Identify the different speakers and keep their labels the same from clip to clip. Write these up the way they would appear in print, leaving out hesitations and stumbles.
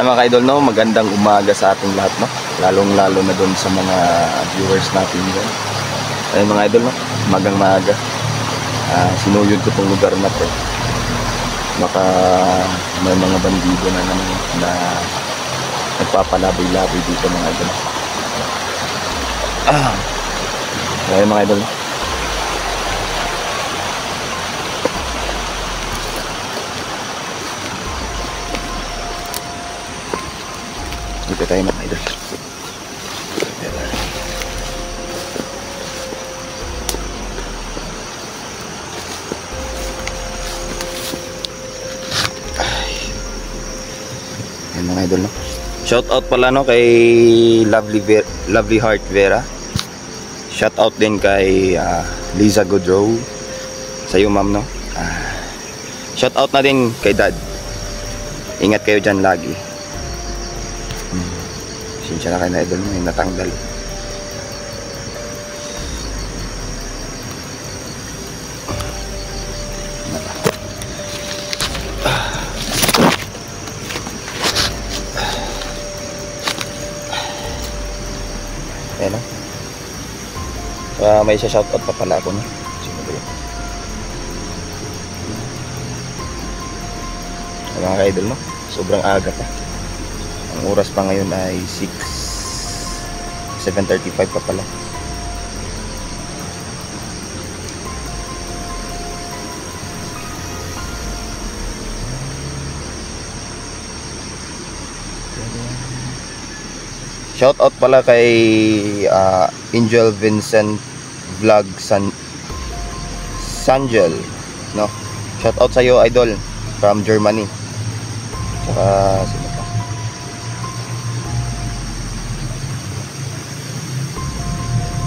Speaker 1: mga ka-idol, no, magandang umaga sa ating lahat, no, lalong-lalo na doon sa mga viewers natin dyan. Ayun mga idol, no, magang maaga, sinuyod ko tong lugar na to. Baka may mga bandido na naman na nagpapalaboy-laboy dito mga idol. Ayun mga idol, no. Dito tayo mga idol. Ayan mga idol, no. Shout out pala, no, kay Lovely Heart Vera. Shout out din kay Liza Goodrow. Sa iyo ma'am, no. Shout out na din kay Dad. Ingat kayo dyan lagi. Sinsya na kayo na idol, may natanggal. Ayan o. May isa shoutout pa pala ako, no? Sino ba yun? Mga ka-idol, no? Sobrang aga pa. Ang oras pa ngayon ay 7:35 pa pala. Shout out pala kay Angel Vincent Vlog Sanjel, no? Shout out sa iyo idol from Germany. Saka sino pa?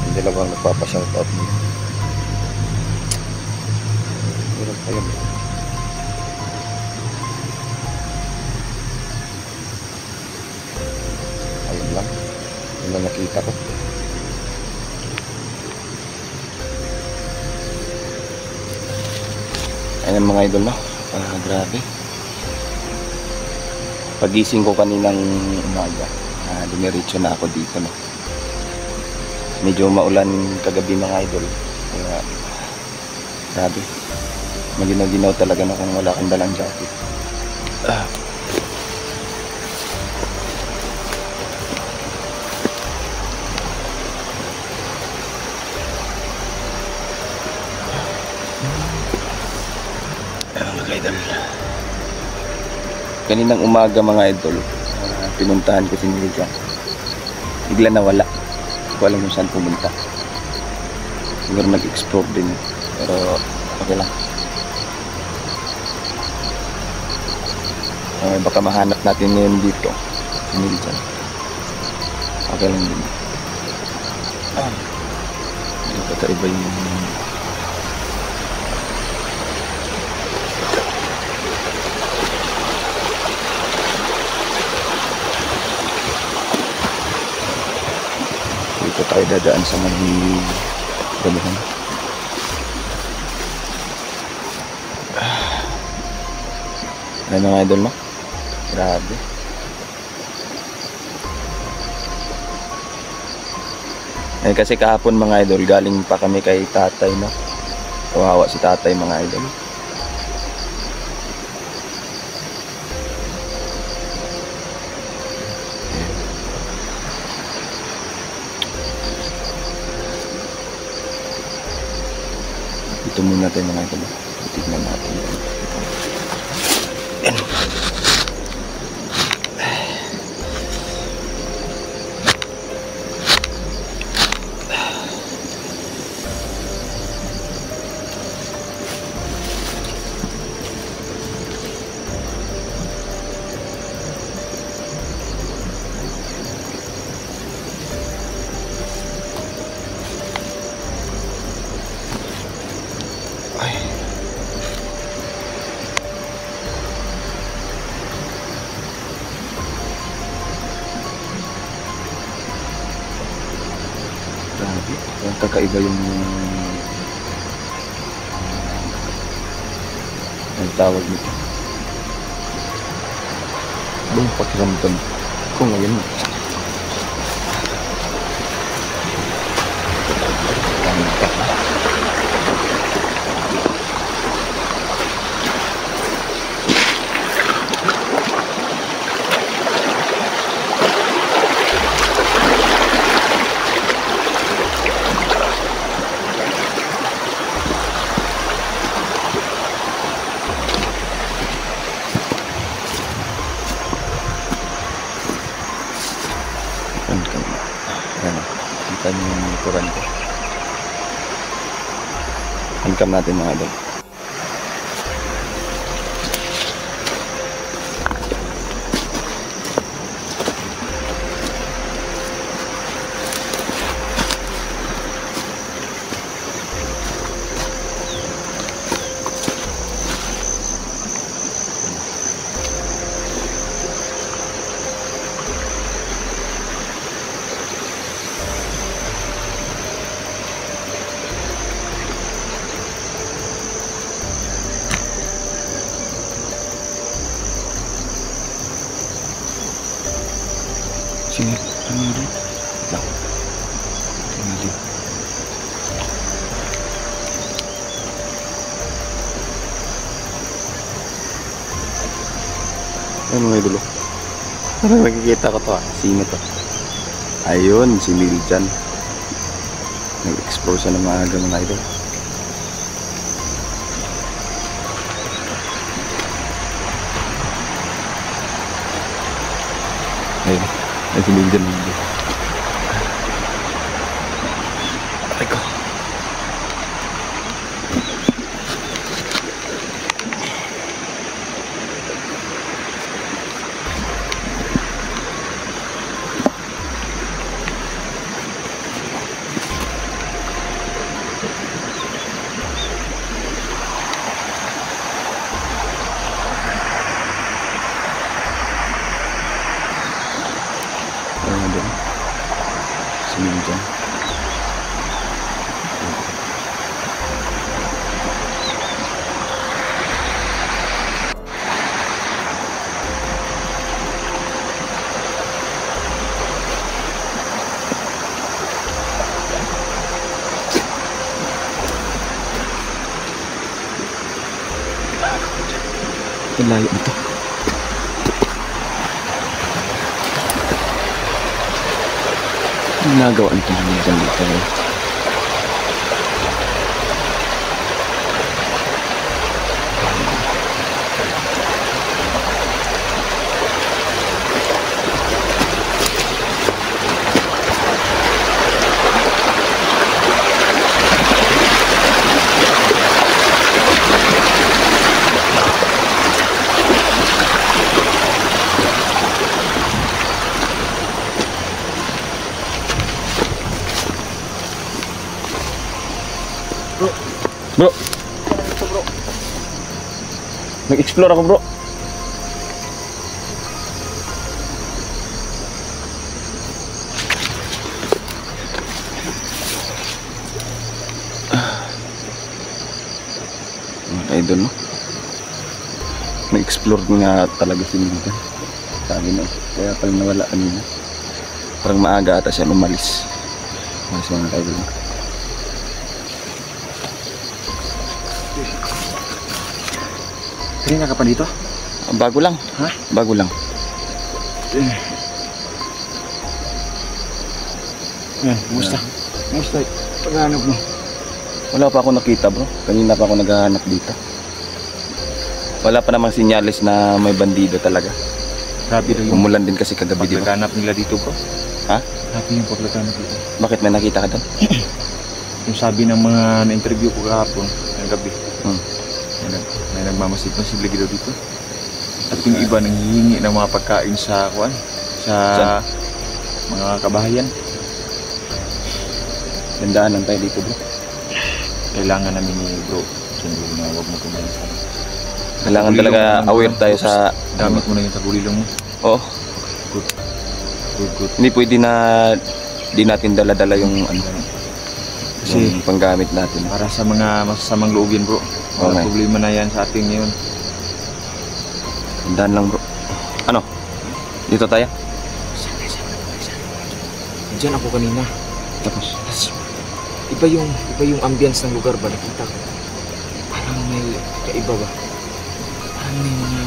Speaker 1: Yung dalawang nagpapa-shout out mo. Meron pa yun. Ayun lang. Yun lang nakita ko. Ayan mga idol, no? Grabe. Pagising ko kaninang umaga, dumiretso na ako dito, no? Medyo maulan kagabi mga idol. Kaya, grabe. Maginaw-ginaw talaga na kung wala kang dalang jacket. Mga idol, kaninang umaga mga idol, pinuntahan ko si Nilja. Bigla nawala. Hindi ko alam kung saan pumunta. Siguro nag-explore din, pero okay lang. Baka mahanap natin ngayon dito si Nilja. Okay lang din. Ito iba yung dito tayo dadaan sa may galuhan. Ayan mga idol, no? Grabe. Ayan, kasi kahapon mga idol, galing pa kami kay tatay, no? Kawawa si tatay mga idol. Ito muna tayo mga idol. Tignan natin. Yan. Grabe, kakaiba yung ang tawag nito. Buong pakiramdam ko ngayon. Kita niyo yung likuran ko. Handcam natin mga idol. Sini, ano yun? Lang. Ano yun? Ano mga idol? Parang nakikita ko to Sino to? Ayun, si Miljan. Nag-explore siya ng maaga mga idol. Ayun. Ay, si Miljan. Aray ko. Miljan. Layo ito. Nagawa ito ng Miljan dito. Bro. Nag-explore ako, bro. Mga idol, no? Nag-explore nga talaga si Miljan. Sabi na, kaya pala nawala kanina. Parang maaga ata siya umalis. Mas mga idol, no?
Speaker 2: Kanina ka pa dito?
Speaker 1: Bago lang.
Speaker 2: Ha?
Speaker 1: Bago lang.
Speaker 2: Kumusta? Kumusta? Paghanap mo?
Speaker 1: Wala pa ako nakita, bro. Kanina pa ako naghahanap dito. Wala pa namang sinyalis na may bandido talaga.
Speaker 2: Grabe daw yung
Speaker 1: Umulan din kasi kagabi, di ba?
Speaker 2: paglaganap nila dito, bro.
Speaker 1: Ha?
Speaker 2: Grabe yung paglaganap dito.
Speaker 1: Bakit may nakita ka doon?
Speaker 2: Yung sabi ng mga na-interview ko kahapon, ng gabi, may nagmamasid-masid lagi daw dito. At yung iba nanghihingi ng mga pagkain sa kuan, sa mga kabahayan.
Speaker 1: Dandaan lang tayo dito, bro.
Speaker 2: Kailangan namin ni bro, siyempre na huwag mo kumain sa
Speaker 1: Kailangan talaga aware tayo sa...
Speaker 2: Gamit mo na yung tagulilong mo.
Speaker 1: Oo.
Speaker 2: Good. Good, good.
Speaker 1: Hindi pwede na di natin dala-dala yung ano,
Speaker 2: Kasi
Speaker 1: yung panggamit natin.
Speaker 2: para sa mga masasamang loob yan, bro. Wala
Speaker 1: Okay.
Speaker 2: problema na yan sa ating ngayon.
Speaker 1: Dandaan lang, bro. Ano? Dito tayo.
Speaker 2: Diyan ako kanina.
Speaker 1: Tapos.
Speaker 2: Tapos, iba yung ambience ng lugar ba nakita ko. Parang may kaiba ba? Parang may mga...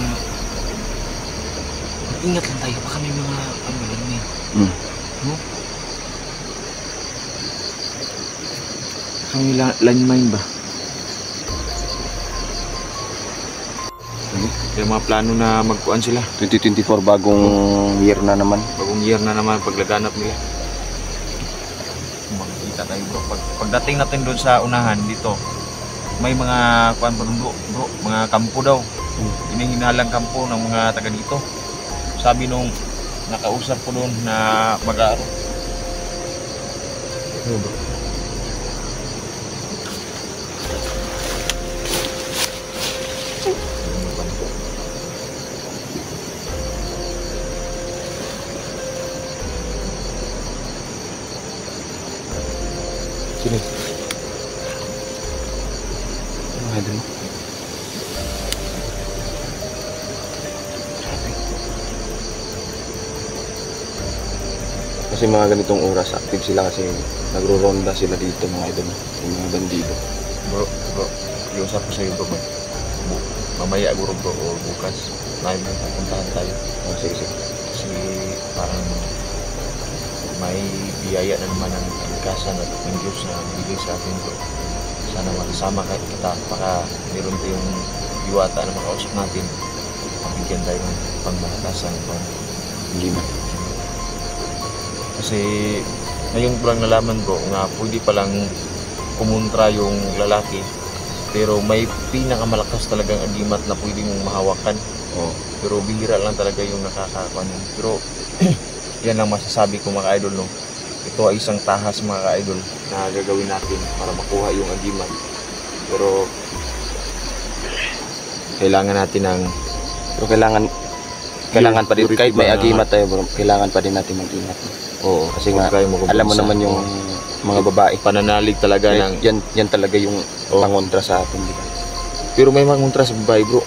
Speaker 2: Ingat lang tayo, baka may mga ano lang may... No? Baka may landmine ba? Yung mga plano na magkuhan sila.
Speaker 1: 2024 bagong year na naman.
Speaker 2: Bagong year na naman paglaganap nila. Makikita tayo bro. Pagdating natin doon sa unahan dito, may mga kuan pa bro, mga kampo daw. Hinihinalang kampo ng mga taga dito. Sabi nung nakausap ko doon na mag-aaro. Ano bro? Sini.
Speaker 1: Ano doon? Kasi mga ganitong oras active sila kasi nagro-ronda sila dito mga idol. Yung mga bandido.
Speaker 2: Bro, iusap ko sa'yo bro. Mamaya bro o bukas. May pupuntahan tayo.
Speaker 1: Oh, sige, sige.
Speaker 2: Kasi parang may biyaya na naman ng kalikasan at ng Diyos na bigay sa atin bro. Sana makasama kahit kita baka meron tayong diwata na makausap natin. Mabigyan tayo ng pangmalakasan bro.
Speaker 1: Hindi man.
Speaker 2: Kasi ngayon ko lang nalaman bro nga pwede palang kumontra yung lalaki pero may pinakamalakas talagang agimat na pwede mong mahawakan.
Speaker 1: Oh.
Speaker 2: Pero bihira lang talaga yung nakakakuan. Pero yan lang masasabi ko mga idol no. Ito ay isang tahas mga idol na gagawin natin para makuha yung agimat. Pero kailangan natin ng
Speaker 1: Pero kailangan pa din kahit may agimat tayo bro, kailangan pa din natin mag-ingat.
Speaker 2: oo,
Speaker 1: Kasi nga alam mo naman yung mga babae
Speaker 2: pananalig talaga ng
Speaker 1: yan talaga yung pangontra sa atin, di ba?
Speaker 2: pero may mangontra sa babae bro.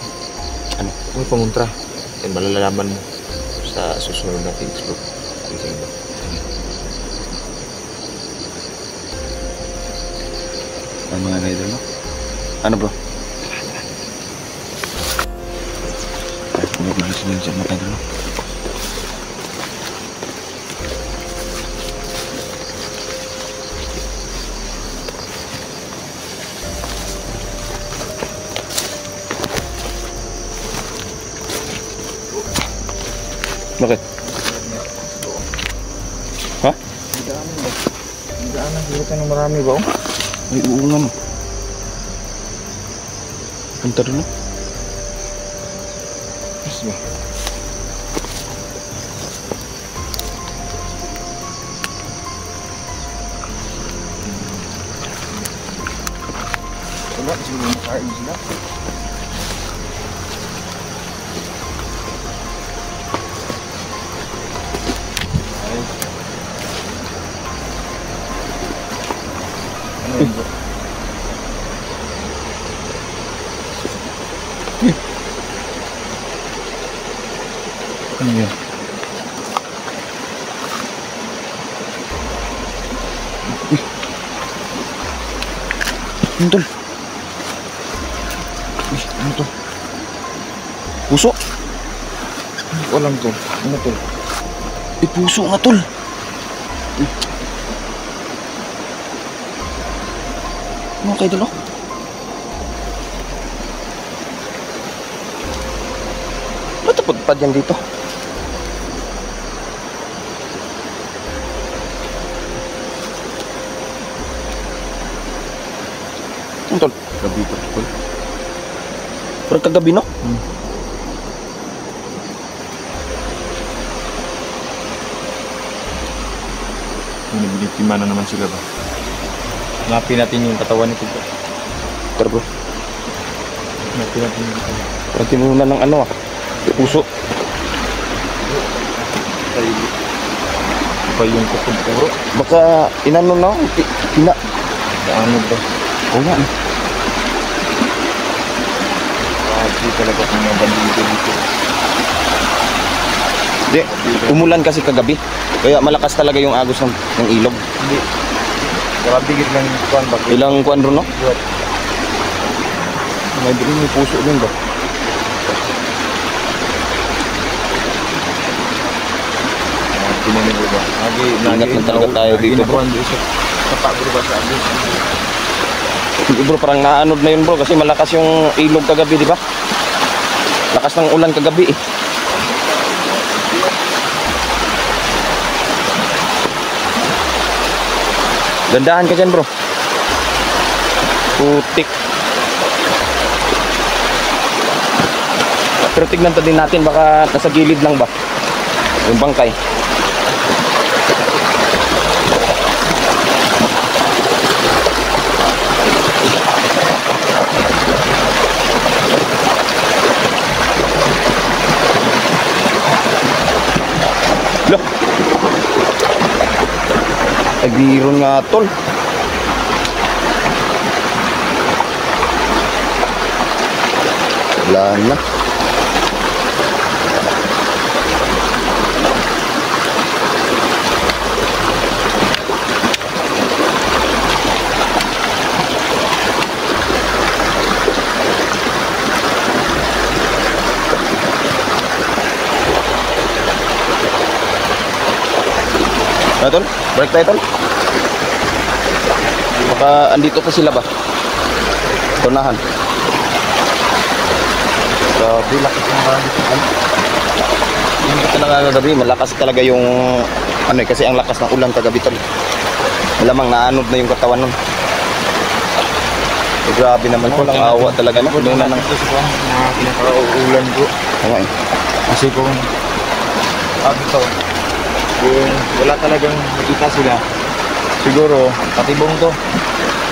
Speaker 1: Ano?
Speaker 2: May pangontra. Yan malalaman mo sa susunod natin explore.
Speaker 1: Ano mga idol, no? Ano bro? Ay, malas na yun sa mata idol, no? Bakit? Ha?
Speaker 2: Hindi na marami ba?
Speaker 1: Ay, oo nga mo. Punta rin, no?
Speaker 2: Yes ba? Wala, siguro makain sila. Ano yun bro?
Speaker 1: Ano yun? Ano tol? Uy, ano to? Puso?
Speaker 2: Hindi ko alam to. Ano to?
Speaker 1: Puso nga tol. Ano kayo dalo? Ba't napagpad yan dito? Ano tol?
Speaker 2: Gabi pa to.
Speaker 1: Parang kagabi, no?
Speaker 2: Binibigtima na naman sila ba? Hanapin natin yung katawan nito bro.
Speaker 1: Tara bro.
Speaker 2: Hanapin natin yung katawan.
Speaker 1: Parang tinunan ng ano ah. Puso.
Speaker 2: Ay, pa yung kutub puro.
Speaker 1: Baka inano na. Ina.
Speaker 2: Ano ba?
Speaker 1: Oo nga.
Speaker 2: Grabe talaga kung mga bandido dito.
Speaker 1: Di, umulan kasi kagabi. Kaya malakas talaga yung agos ng ilog.
Speaker 2: Hindi. Grabe gid lang kuan ba.
Speaker 1: Ilang kuan ron, no?
Speaker 2: Buhat.
Speaker 1: May din may puso din ba?
Speaker 2: Tinanin ko ba?
Speaker 1: Ingat lang talaga tayo dito, bro.
Speaker 2: Sa pagod ba sa abis?
Speaker 1: Bro, parang naanod na yun, bro, kasi malakas yung ilog kagabi, di ba? Lakas ng ulan kagabi eh. Gandahan ka dyan, bro. Putik. Pero tignan pa din natin, baka nasa gilid lang ba yung bangkay. Loh, nagiron nga tol. Wala na. Ano tol? Break tayo tol? Baka andito pa sila ba? Tunahan. Grabe, lakas ng bahan dito. Hindi ka na kagabi, malakas talaga yung ano eh, kasi ang lakas ng ulan kagabi tol. Malamang naanod na yung katawan nun. Eh, grabe naman po, ang awa talaga no. Doon na nang
Speaker 2: pinaka-ulan ko.
Speaker 1: okay.
Speaker 2: Kasi kung ito, kung wala talagang nakita sila, siguro patibong to.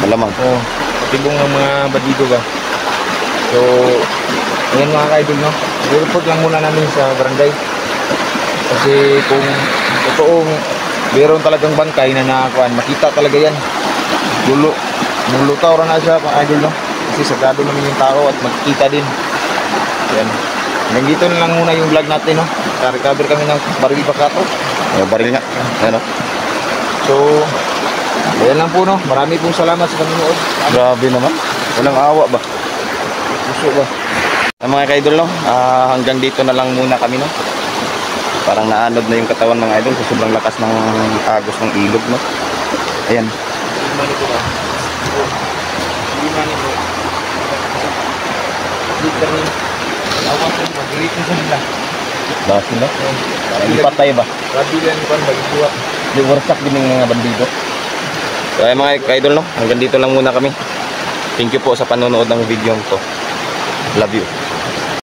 Speaker 1: Malamang.
Speaker 2: Oo, patibong ng mga bandido ba. So, ngayon mga ka-idol, no? I-report lang muna namin sa barangay. Kasi kung totoong meron talagang bangkay na nakakuan, makita talaga yan. Mulutaw na siya mga idol, no? Kasi sagado naman yung tao at makikita din. Yan. Hanggang dito na lang muna yung vlog natin, no? Recover kami ng baril bakato.
Speaker 1: Baril nga. Ano?
Speaker 2: So, ayan lang po, no? Marami pong salamat sa panonood.
Speaker 1: Grabe naman. Walang awa ba?
Speaker 2: Puso ba?
Speaker 1: Mga ka-idol, no? Hanggang dito na lang muna kami, no? Parang naanod na yung katawan mga idol sa sobrang lakas ng agos ng ilog, no? Ayan.
Speaker 2: Hindi ko ba? Hindi mani ko. Hindi ka rin. Awan ko, mag-relate na sa nila.
Speaker 1: Bakit sila? Hindi patay ba?
Speaker 2: Grabe yan ko, mag-iwa.
Speaker 1: Hindi warsak din yung mga bandido. So ayan mga ka-idol, no? Hanggang dito lang muna kami. Thank you po sa panonood ng video ko. Love you.